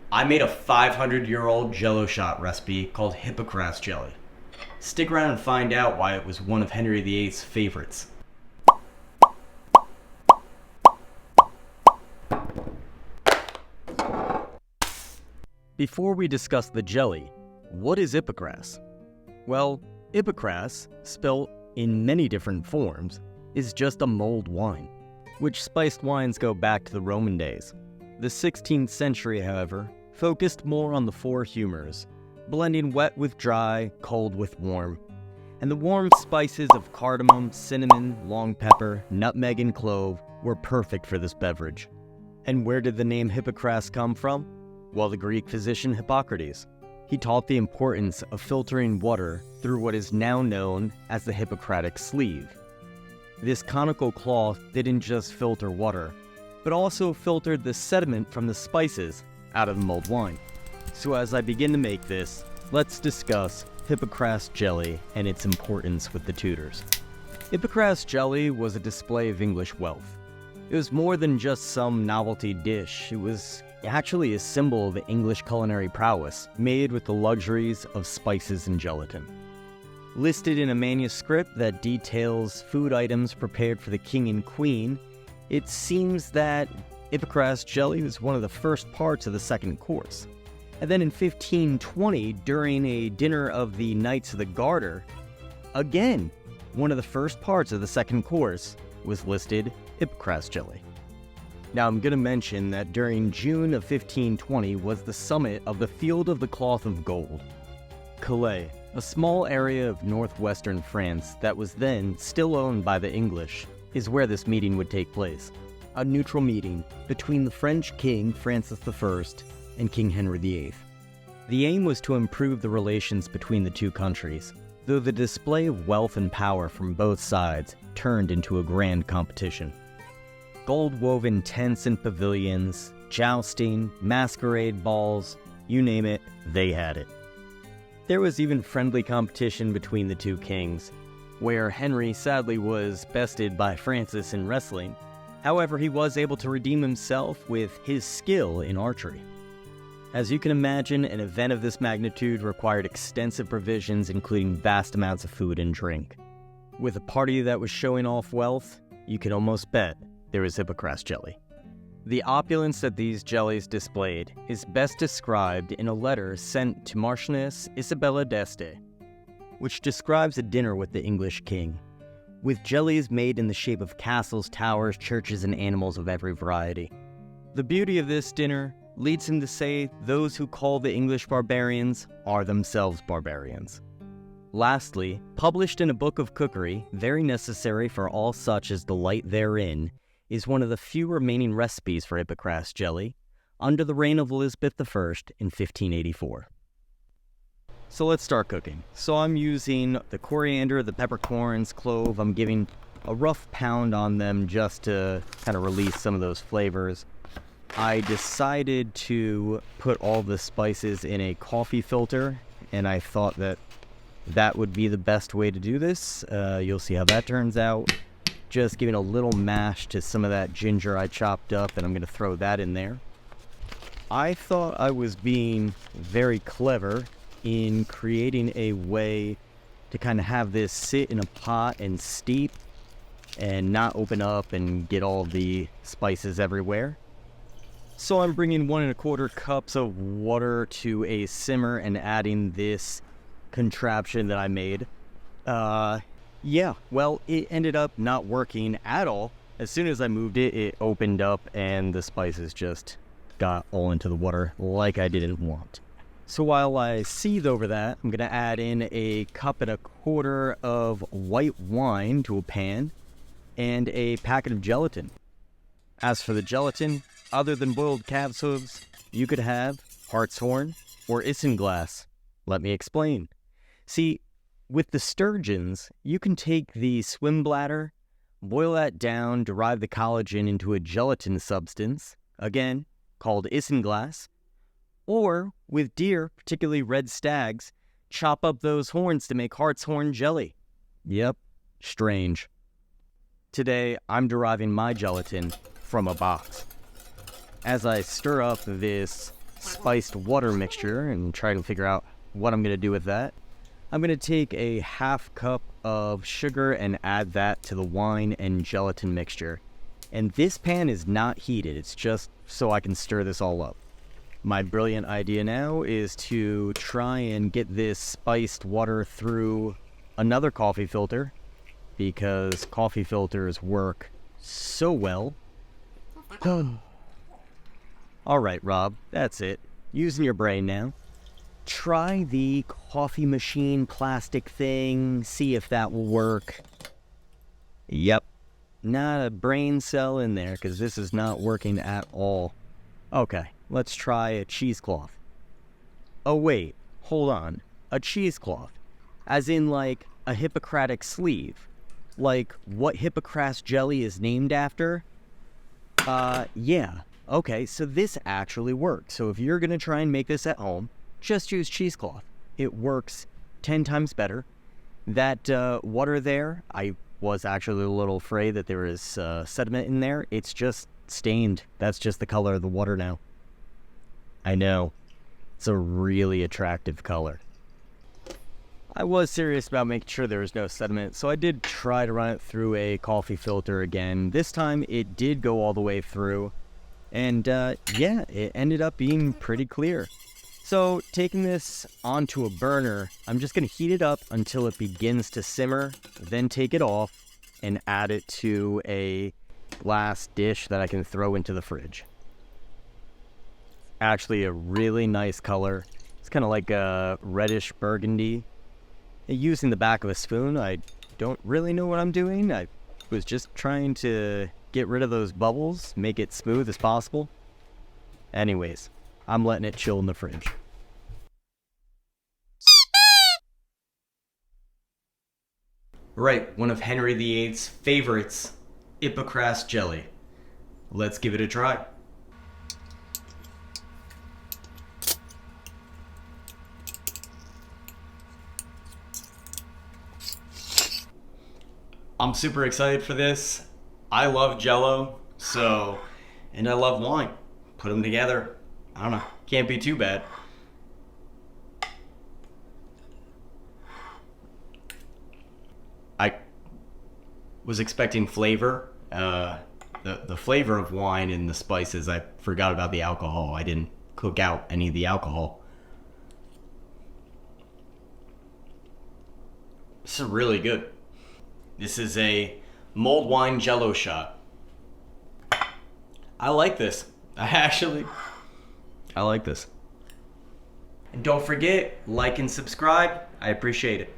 I made a 500-year-old Jell-O shot recipe called Hippocras Jelly. Stick around and find out why it was one of Henry VIII's favorites. Before we discuss the jelly, what is Hippocras? Well, Hippocras, spelt in many different forms, is just a mulled wine, which spiced wines go back to the Roman days. The 16th century, however, focused more on the four humors, blending wet with dry, cold with warm. And the warm spices of cardamom, cinnamon, long pepper, nutmeg, and clove were perfect for this beverage. And where did the name Hippocras come from? Well, the Greek physician Hippocrates. He taught the importance of filtering water through what is now known as the Hippocratic sleeve. This conical cloth didn't just filter water, but also filtered the sediment from the spices out of the mulled wine. So as I begin to make this, let's discuss Hippocras Jelly and its importance with the Tudors. Hippocras Jelly was a display of English wealth. It was more than just some novelty dish. It was actually a symbol of English culinary prowess, made with the luxuries of spices and gelatin. Listed in a manuscript that details food items prepared for the king and queen, it seems that Hippocras Jelly was one of the first parts of the second course. And then in 1520, during a dinner of the Knights of the Garter, again, one of the first parts of the second course was listed Hippocras Jelly. Now I'm going to mention that during June of 1520 was the summit of the Field of the Cloth of Gold. Calais, a small area of northwestern France that was then still owned by the English, is where this meeting would take place. A neutral meeting between the French King Francis I and King Henry VIII. The aim was to improve the relations between the two countries, though the display of wealth and power from both sides turned into a grand competition. Gold-woven tents and pavilions, jousting, masquerade balls, you name it, they had it. There was even friendly competition between the two kings, where Henry sadly was bested by Francis in wrestling. However, he was able to redeem himself with his skill in archery. As you can imagine, an event of this magnitude required extensive provisions, including vast amounts of food and drink. With a party that was showing off wealth, you can almost bet there was Hippocras Jelly. The opulence that these jellies displayed is best described in a letter sent to Marchioness Isabella d'Este, which describes a dinner with the English king, with jellies made in the shape of castles, towers, churches, and animals of every variety. The beauty of this dinner leads him to say those who call the English barbarians are themselves barbarians. Lastly, published in a book of cookery, very necessary for all such as delight therein, is one of the few remaining recipes for Hippocras Jelly, under the reign of Elizabeth I in 1584. So let's start cooking. So I'm using the coriander, the peppercorns, clove. I'm giving a rough pound on them just to kind of release some of those flavors. I decided to put all the spices in a coffee filter, and I thought that that would be the best way to do this. You'll see how that turns out. Just giving a little mash to some of that ginger I chopped up, and I'm going to throw that in there. I thought I was being very clever in creating a way to kind of have this sit in a pot and steep and not open up and get all the spices everywhere. So I'm bringing 1¼ cups of water to a simmer and adding this contraption that I made. Yeah, well, it ended up not working at all. As soon as I moved it, it opened up and the spices just got all into the water like I didn't want. So while I seethe over that, I'm going to add in 1¼ cups of white wine to a pan and a packet of gelatin. As for the gelatin, other than boiled calf's hooves, you could have hartshorn or isinglass. Let me explain. See, with the sturgeons, you can take the swim bladder, boil that down, derive the collagen into a gelatin substance, again, called isinglass, or with deer, particularly red stags, chop up those horns to make hartshorn jelly. Yep, strange. Today, I'm deriving my gelatin from a box. As I stir up this spiced water mixture and try to figure out what I'm going to do with that. I'm going to take a half cup of sugar and add that to the wine and gelatin mixture. And this pan is not heated, it's just so I can stir this all up. My brilliant idea now is to try and get this spiced water through another coffee filter, because coffee filters work so well. Alright, Rob, that's it. Using your brain now. Try the coffee machine plastic thing, see if that will work. Yep, not a brain cell in there, because this is not working at all. Okay, let's try a cheesecloth. Oh wait, hold on. A cheesecloth. As in like a Hippocratic sleeve. Like what Hippocras Jelly is named after? Yeah. Okay, so this actually works. So if you're gonna try and make this at home, just use cheesecloth. It works 10 times better. That water there, I was actually a little afraid that there was sediment in there. It's just stained. That's just the color of the water now. I know. It's a really attractive color. I was serious about making sure there was no sediment, so I did try to run it through a coffee filter again. This time it did go all the way through, and yeah, it ended up being pretty clear. So taking this onto a burner, I'm just going to heat it up until it begins to simmer, then take it off and add it to a glass dish that I can throw into the fridge. Actually a really nice color. It's kind of like a reddish burgundy. Using the back of a spoon, I don't really know what I'm doing. I was just trying to get rid of those bubbles, make it smooth as possible. Anyways, I'm letting it chill in the fridge. Right, one of Henry VIII's favorites, Hippocras Jelly. Let's give it a try. I'm super excited for this. I love Jell-O, and I love wine. Put them together, I don't know, can't be too bad. I was expecting flavor. The flavor of wine and the spices, I forgot about the alcohol. I didn't cook out any of the alcohol. This is really good. This is a mulled wine Jell-O shot. I like this. I like this. And don't forget, like and subscribe. I appreciate it.